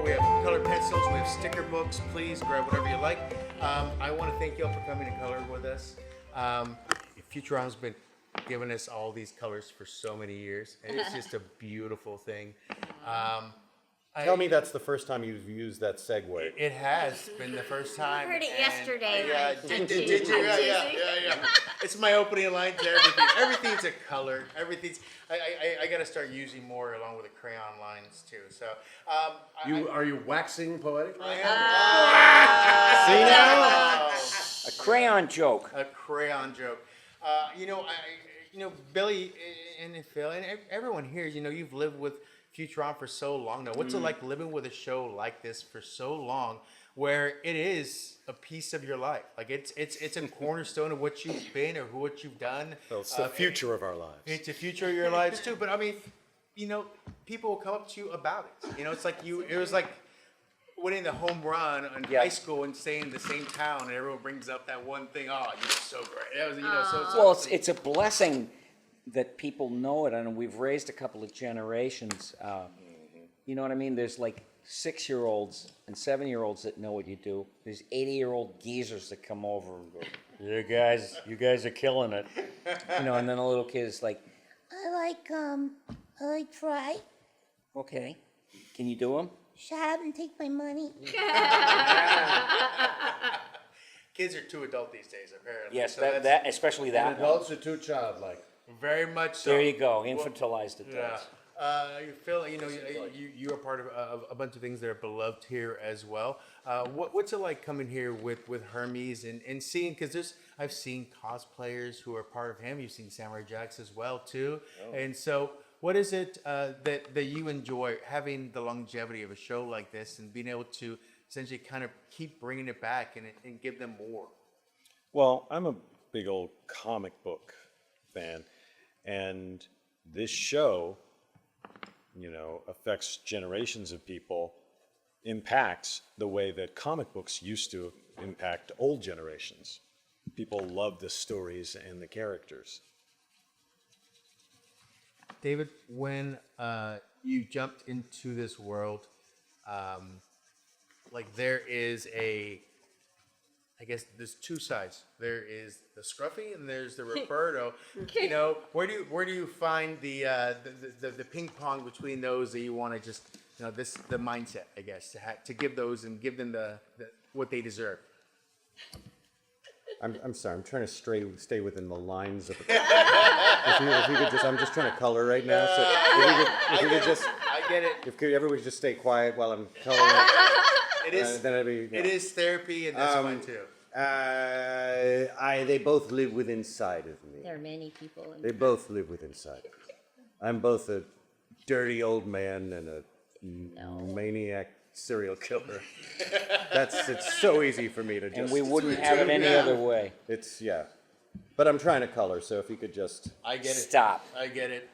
we have colored pencils, we have sticker books. Please grab whatever you like. I want to thank you all for coming to color with us. Futurama's been giving us all these colors for so many years, and it's just a beautiful thing. Tell me that's the first time you've used that segue. It has been the first time. I heard it yesterday. Yeah, did you? Yeah. It's my opening line to everything. Everything's a color. Everything's. I got to start using more along with the crayon lines too. So. Are you waxing poetic? I am. See now? A crayon joke. A crayon joke. Billy and Phil and everyone here. You've lived with Futurama for so long now. What's it like living with a show like this for so long, where it is a piece of your life? Like it's a cornerstone of what you've been or what you've done. Well, it's the future of our lives. It's the future of your lives too. But I mean, people will come up to you about it. It's like it was like winning the home run in high school and staying in the same town, and everyone brings up that one thing. Oh, you're so great. That was, Well, it's a blessing that people know it, and we've raised a couple of generations. You know what I mean? There's like 6-year-olds and 7-year-olds that know what you do. There's 80-year-old geezers that come over and go, you guys are killing it. And then a little kid is like, I like fry. Okay, can you do them? Shut up and take my money. Kids are too adult these days, apparently. Yes, So that especially that And adults are too childlike. very much so. There you go, infantilized adults. Yeah. Phil, you are part of a bunch of things that are beloved here as well. What's it like coming here with Hermes and seeing, because I've seen cosplayers who are part of him. You've seen Samurai Jacks as well too. Oh. And so what is it that you enjoy having the longevity of a show like this and being able to essentially kind of keep bringing it back and give them more? Well, I'm a big old comic book fan, and this show, affects generations of people, impacts the way that comic books used to impact old generations. People love the stories and the characters. David, when you jumped into this world, there is I guess there's two sides. There is the Scruffy and there's the Roberto. Where do you find the ping pong between those that you want to just the mindset, I guess, to give those and give them the what they deserve. I'm sorry. I'm trying to stay within the lines of. If you could just, I'm just trying to color right now. So if you could just, I get it. If everybody just stay quiet while I'm coloring. It is. Then it'd be. It is therapy, and that's fine too. They both live within sight of me. There are many people. They both live within sight. I'm both a dirty old man and a maniac serial killer. It's so easy for me to just. And we wouldn't have it any other way. But I'm trying to color, so if you could just. I get it. Stop. I get it.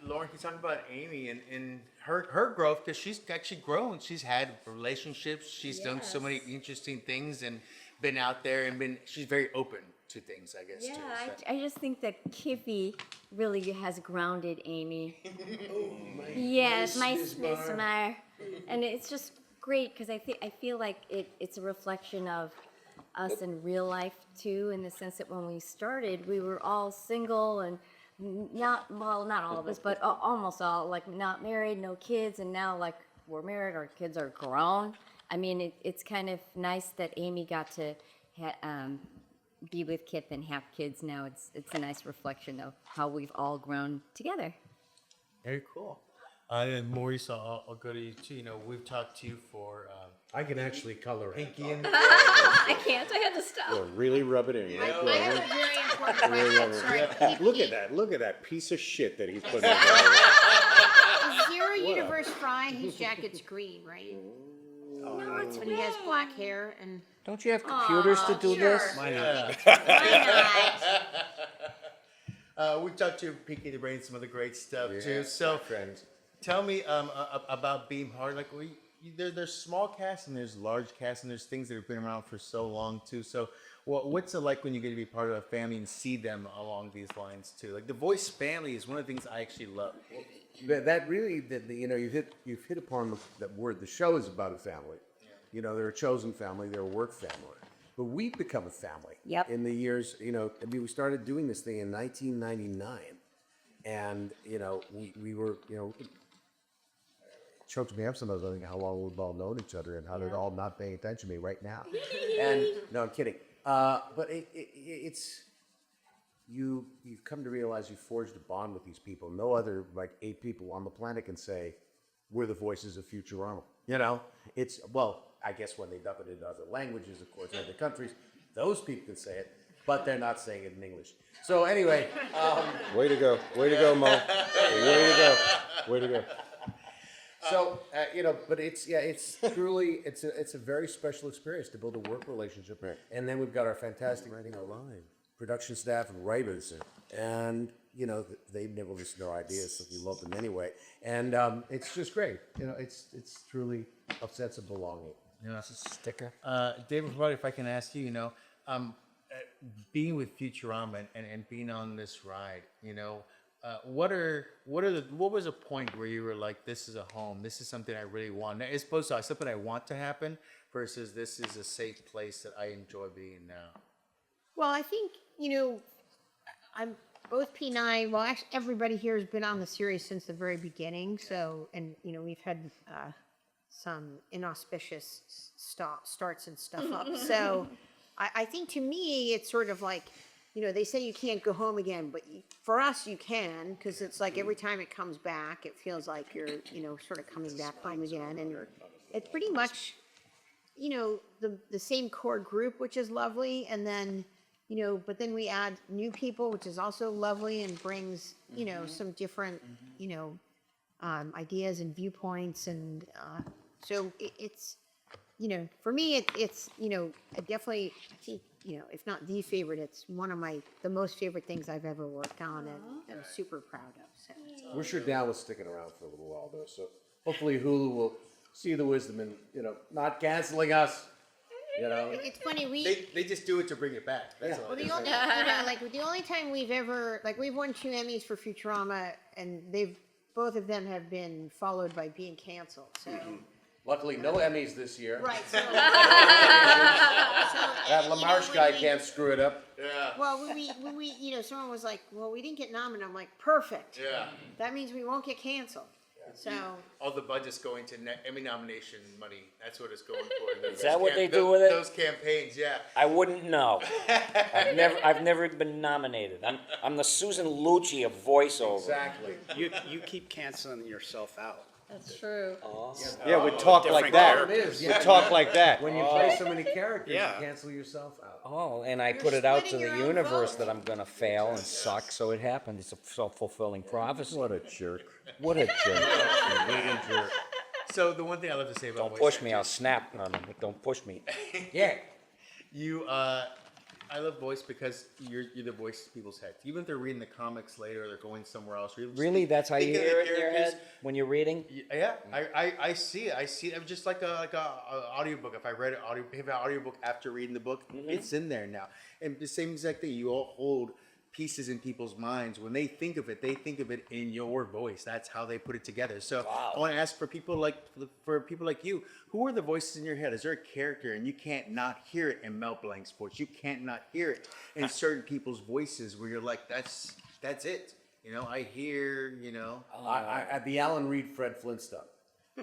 Lauren, can you talk about Amy and her growth? Because she's actually grown. She's had relationships. She's done so many interesting things and been out there and she's very open to things, I guess, too. I just think that Kiffy really has grounded Amy. Yes, my LaMarr. And it's just great because I feel like it's a reflection of us in real life too, in the sense that when we started, we were all single and not all of us, but almost all, like not married, no kids, and now like we're married, our kids are grown. I mean, it's kind of nice that Amy got to be with Kif and have kids now. It's a nice reflection of how we've all grown together. Very cool. And Maurice, I'll go to you too. We've talked to you for I can actually color it. Pinky and I can't. I had to stop. Well, really rub it in. I have a very important question. Sorry. Look at that piece of shit that he's putting in there. Zero Universe Fry, his jacket's green, right? No, it's And he has black hair and. Don't you have computers to do this? Why not? Why not? we've talked to Pinky the Brain, some other great stuff too. Yeah, So friends. tell me about Beam Hard. Like there's small casts and there's large casts and there's things that have been around for so long too. So what's it like when you get to be part of a family and see them along these lines too? Like the Voice family is one of the things I actually love. that really, you know, you've hit upon that word. The show is about a family. You know, they're a chosen family, they're a work family. But we've become a family. Yep. In the years, you know, I mean, we started doing this thing in 1999. And, you know, we were, you know, choked me up sometimes. I think how long we've all known each other and how they're all not paying attention to me right now. And, no, I'm kidding. But it's, you've come to realize you've forged a bond with these people. No other, like, 8 people on the planet can say, we're the voices of Futurama. You know, it's, well, I guess when they dub it into other languages, of course, in other countries, those people can say it, but they're not saying it in English. So anyway, Way to go, Mo. Way to go. So you know, but it's truly it's a very special experience to build a work relationship. Right. And then we've got our fantastic production staff and writers, and you know they've never listened to our ideas, so we love them anyway. And it's just great. You know, it's truly a sense of belonging. You know, Sticker. David, if I can ask you, you know, being with Futurama and being on this ride, you know, what was a point where you were like, this is a home, this is something I really want, as opposed to something I want to happen versus this is a safe place that I enjoy being now? Well, I think, you know, I'm both P and I, well, actually, everybody here has been on the series since the very beginning. So, and, you know, we've had some inauspicious starts and stuff up. So I think to me, it's sort of like, you know, they say you can't go home again, but for us, you can, because it's like every time it comes back, it feels like you're, you know, sort of coming back home again. And it's pretty much, you know, the same core group, which is lovely. And then, you know, but then we add new people, which is also lovely and brings, you know, some different, you know, ideas and viewpoints. And so it's, you know, for me, it's, you know, I definitely, I think, you know, if not the favorite, it's one of the most favorite things I've ever worked on and I'm super proud of. So. We're sure down with sticking around for a little while though, so hopefully Hulu will see the wisdom in, you know, not canceling us. You know, It's funny, They just do it to bring it back. That's all. well, the only, you know, like the only time we've ever, like we've won 2 Emmys for Futurama and both of them have been followed by being canceled, so. luckily no Emmys this year. Right, so. That LaMarche guy can't screw it up. Well, when we, you know, someone was like, well, we didn't get nominated. I'm like, perfect. Yeah. That means we won't get canceled. So, All the budget's going to Emmy nomination money. That's what it's going for. Is that what they do with it? Those campaigns, yeah. I wouldn't know. I've never been nominated. I'm the Susan Lucci of voiceover. Exactly. You keep canceling yourself out. That's true. Yeah, we talk like that. It is, We yeah. talk like that. When you play so many characters, Yeah. you cancel yourself out. Oh, and I put it out to splitting the your own universe vote. that I'm gonna fail and suck, so it happened. It's a self-fulfilling prophecy. What a jerk. What a jerk. So the one thing I love to say about Don't voice push me, I'll snap on them. Don't push me. Yeah. you, I love voice because you're the voice in people's heads. Even if they're reading the comics later or they're going somewhere else. Really? That's how you Think of hear the it in your characters. head when you're reading? Yeah, I see it. I see it. I'm just like a audiobook. If I read an audiobook after reading the book, it's in there now. And the same exact thing. You all hold pieces in people's minds. When they think of it in your voice. That's how they put it together. So I want to ask for people like you, who are the voices in your head? Is there a character and you can't not hear it in Mel Blanc's voice? You can't not hear it in certain people's voices where you're like, that's it. You know, I hear, you know. I the Alan Reed, Fred Flintstone.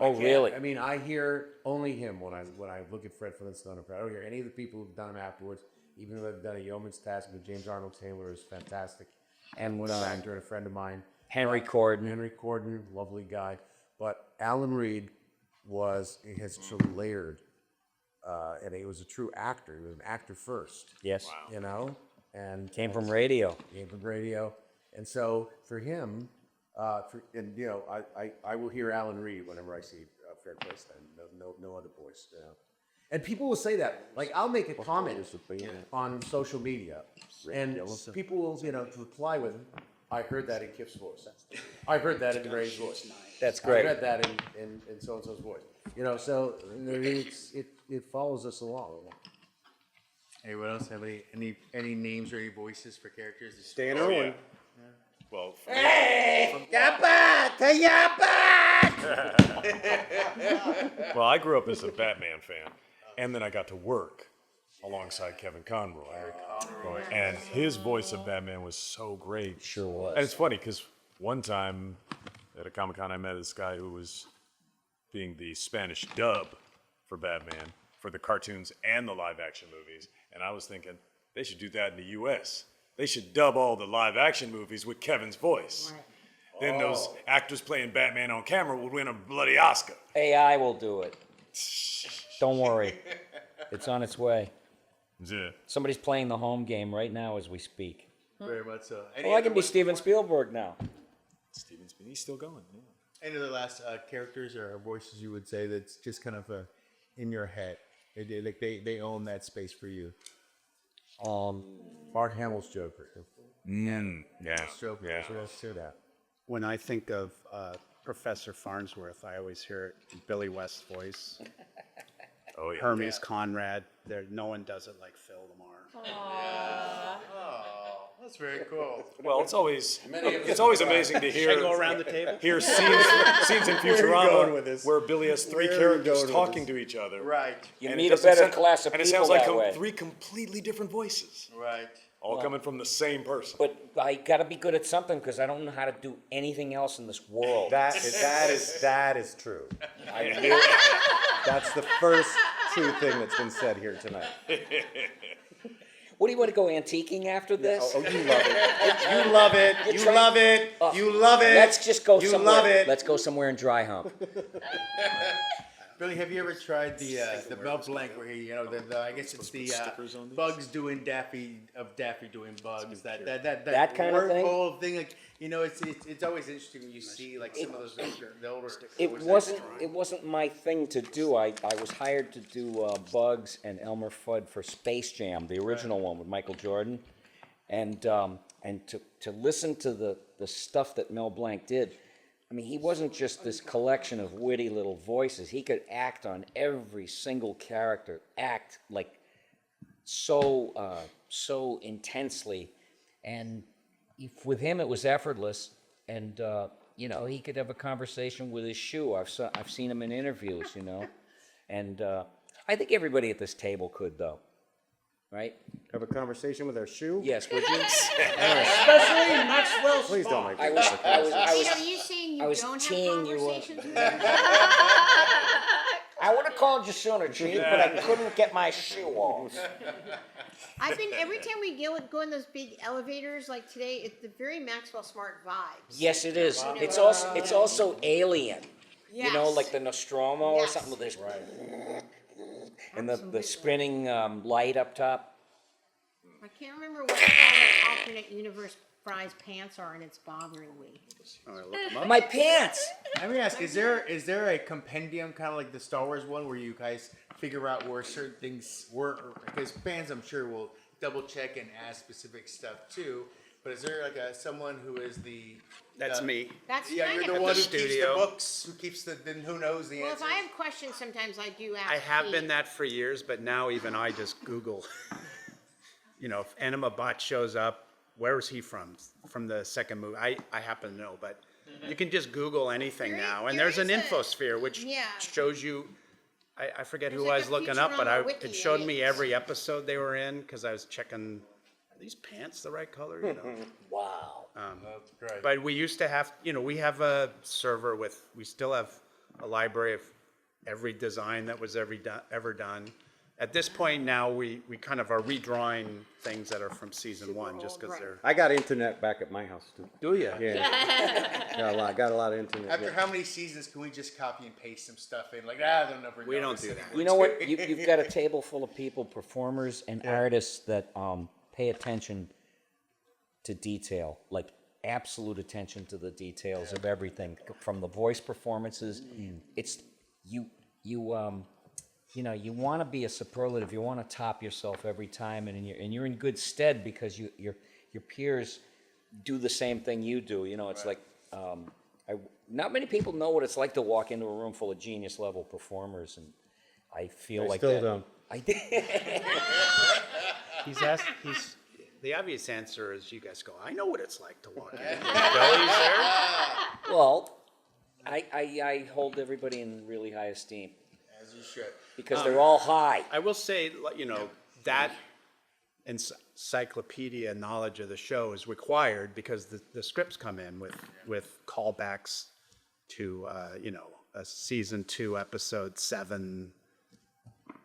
Oh, really? I mean, I hear only him when I look at Fred Flintstone. I don't hear any of the people who've done him afterwards. Even though I've done a yeoman's task with James Arnold Taylor is fantastic, and with an actor and a friend of mine, Henry Corden. Henry Corden, lovely guy. But Alan Reed has so layered, and he was a true actor. He was an actor first. Yes. You know, and Came from radio. came from radio, and so for him, and you know, I will hear Alan Reed whenever I see Fred Flintstone. No other voice. You know. And people will say that. Like, I'll make a comment on social media, and people will, you know, reply with, I heard that in Kif's voice. I heard that in Ray's voice. That's I great. read that in so-and-so's voice. You know, so it follows us along. Anyone else have any names or any voices for characters? Stan Irwin. Well, well, I grew up as a Batman fan, and then I got to work alongside Kevin Conroy. And his voice of Batman was so great. Sure was. And it's funny because one time at a Comic-Con I met this guy who was being the Spanish dub for Batman for the cartoons and the live-action movies. And I was thinking, they should do that in the U.S. They should dub all the live-action movies with Kevin's voice. Right. Then those actors playing Batman on camera would win a bloody Oscar. AI will do it. Don't worry. It's on its way. Yeah. Somebody's playing the home game right now as we speak. Very much so. Well, I can be Steven Spielberg now. Steven Spielberg, he's still going. Yeah. Any other last characters or voices you would say that's just kind of in your head? They own that space for you. Mark Hamill's Joker. Yeah. Joker. Yeah. So let's hear that. When I think of Professor Farnsworth, I always hear Billy West's voice. Oh, yeah. Hermes Conrad. No one does it like Phil LaMarr. Oh, that's very cool. Well, it's always amazing to Should I go hear around the table? scenes in going with Futurama this? where Billy has three Where are you characters going with talking this? to each other. Right. You And meet it a doesn't better sound- class of and it people sounds like that way. three completely different voices, Right. all coming from the same person. But I got to be good at something because I don't know how to do anything else in this world. That is true. That's the first true thing that's been said here tonight. What do you want to go antiquing after this? Oh, you love it. You love it. You're You trying- love it. Oh, You love it. Let's just go You somewhere. love it. Let's go somewhere and dry hump. Billy, have you ever tried the Mel Blanc where he, I guess it's the Bugs doing Daffy doing Bugs, that kind of thing? whole thing, like, it's always interesting when you see like some of those the older. It wasn't my thing to do. I was hired to do Bugs and Elmer Fudd for Space Jam, the original one with Michael Jordan, and to listen to the stuff that Mel Blanc did. I mean, he wasn't just this collection of witty little voices. He could act on every single character, act like so intensely, and with him it was effortless. And he could have a conversation with his shoe. I've seen him in interviews, and I think everybody at this table could, though, right? Have a conversation with our shoe? Yes, would you? Especially Maxwell Please don't make I me was, look I was, I Are was, you saying I you was don't have teeing you up. conversations with I would have called you sooner, Chief, but I couldn't get my shoe off. I've been, every time we go in those big elevators, like today, it's the very Maxwell Smart vibes. Yes, it is. It's also alien. You know, Yes. like the Nostromo or Yes. something with this. And the spinning light up top. I can't remember what the alternate universe Fry's pants are, and it's bothering me. My pants! Let me ask: Is there a compendium kind of like the Star Wars one where you guys figure out where certain things were? Because fans, I'm sure, will double check and ask specific stuff too. But is there like someone who is the? That's me. That's Yeah, kind you're the of. one who studio. keeps the books, who keeps then who knows the Well, answer. if I have questions, sometimes I do ask. I have Pete. been that for years, but now even I just Google. If Enema Bot shows up, where is he from? From the second movie? I happen to know, but you can just Google anything There is- now, and there there's an is a- infosphere which yeah. shows you. I forget There's who like I was a looking up, but Futurama wiki, it showed and me it's- every episode they were in because I was checking. Are these pants the right color? Wow. That's great. But we used to have, we have a server we still have a library of every design that was ever done. At this point now, we kind of are redrawing things that are from season one, just because right. they're. I got internet back at my house too. Do you? Yeah. Got a lot of internet. After yeah. how many seasons can we just copy and paste some stuff in? Like, they'll never know. We don't this do that. anymore. You know what? You've got a table full of people, performers and artists that pay attention to detail, like absolute attention to the details of everything, from the voice performances. It's you want to be a superlative. You want to top yourself every time, and you're in good stead because your peers do the same thing you do. It's like not many people know what it's like to walk into a room full of genius level performers, and I feel I like still that. don't. They The obvious answer is you guys go, I know what it's like to walk in. Billy's there. Well, I hold everybody in really high esteem As you should. because they're all high. I will say, that encyclopedia knowledge of the show is required because the scripts come in with callbacks to, a season 2, episode 7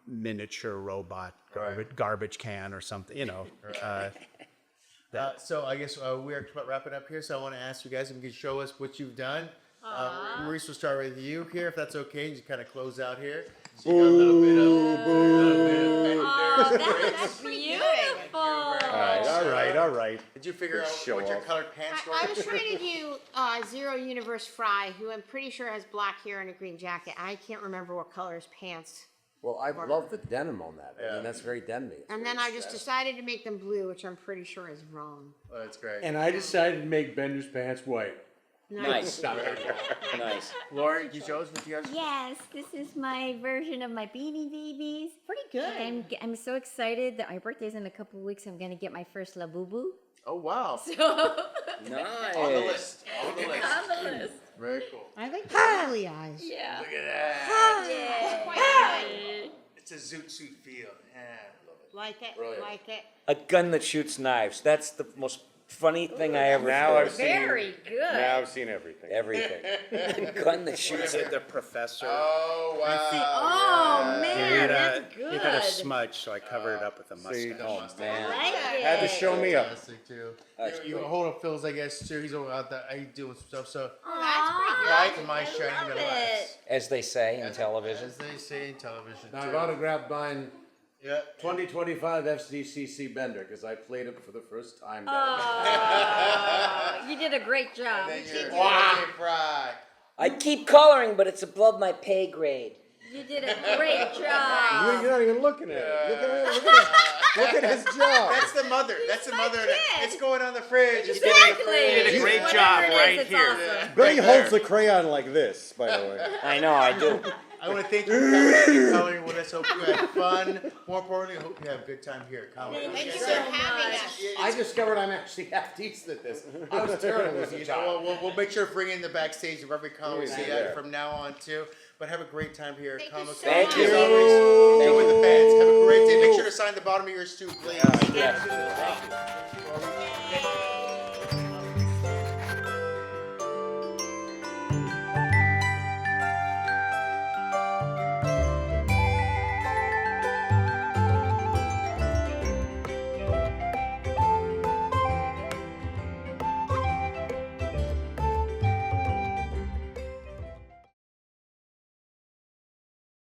miniature robot garbage can or something, So I guess we're about wrapping up here. So I want to ask you guys if you can show us what you've done. Maurice, we'll start with you here, if that's okay. Just kind of close out here. So you got a little bit of Oh, that's beautiful. All right. Did you figure out Show what your off. colored pants were? I was trying to do Zero Universe Fry, who I'm pretty sure has black hair and a green jacket. I can't remember what color his pants. Well, I love the denim on that. I mean, that's very denim-y. And then I just decided to make them blue, which I'm pretty sure is wrong. Oh, that's great. And I decided to make Bender's pants white. Nice. Nice. Lauren, you show us what you got? Yes, this is my version of my Beanie Babies. Pretty good. I'm so excited that my birthday's in a couple of weeks. I'm gonna get my first Labubu. Oh, wow. Nice. On the list. On the list. On the list. Very cool. I like the ugly eyes. Yeah. Look at that. Yeah. It's a zoot suit feel. Yeah, I love it. Like it, Brilliant. like it. A gun that shoots knives. That's the most funny thing I ever Now heard. I've seen. Very good. Now I've seen everything. Everything. A gun that You shoots. did the professor. Oh, wow. Oh He man, had that's good. he had a smudge, so I covered it up with a See, mustache. Oh man. Like it. Had to show me up. Fantastic, too. That's You hold up Phil's, I guess, too. He's over out there. He's doing some stuff. So, Aw, right to my I shining love delights. it. As they say in television. As they say in television, Now, I've too. autographed mine Yeah. 2025 FCCC Bender because I played it for the first time. Oh, you did a great job. Then you're wow. Fry. I keep coloring, but it's above my pay grade. You did a great job. You're not even looking at it. Look at his job. That's the mother. That's the mother. kid. It's going on the fridge. It's Exactly. You did a great Whatever job it is, right it's here. awesome. Billy holds the crayon like this, by the way. I know, I do. I want to thank you for coming and coloring with us. Hope you had fun. More importantly, I hope you have a good time here at Comic Con. Thank you so for having much. us. I discovered I'm actually half decent at this. I was terrible as a You child. know, we'll make sure to bring in the backstage of every con we see Yeah. that from now on too. But have a great time here at Thank you Comic so Con. Thank much. you. As always, enjoy the fans. Have a great day. Make sure to sign the bottom of yours too, please. Yes. Thank you.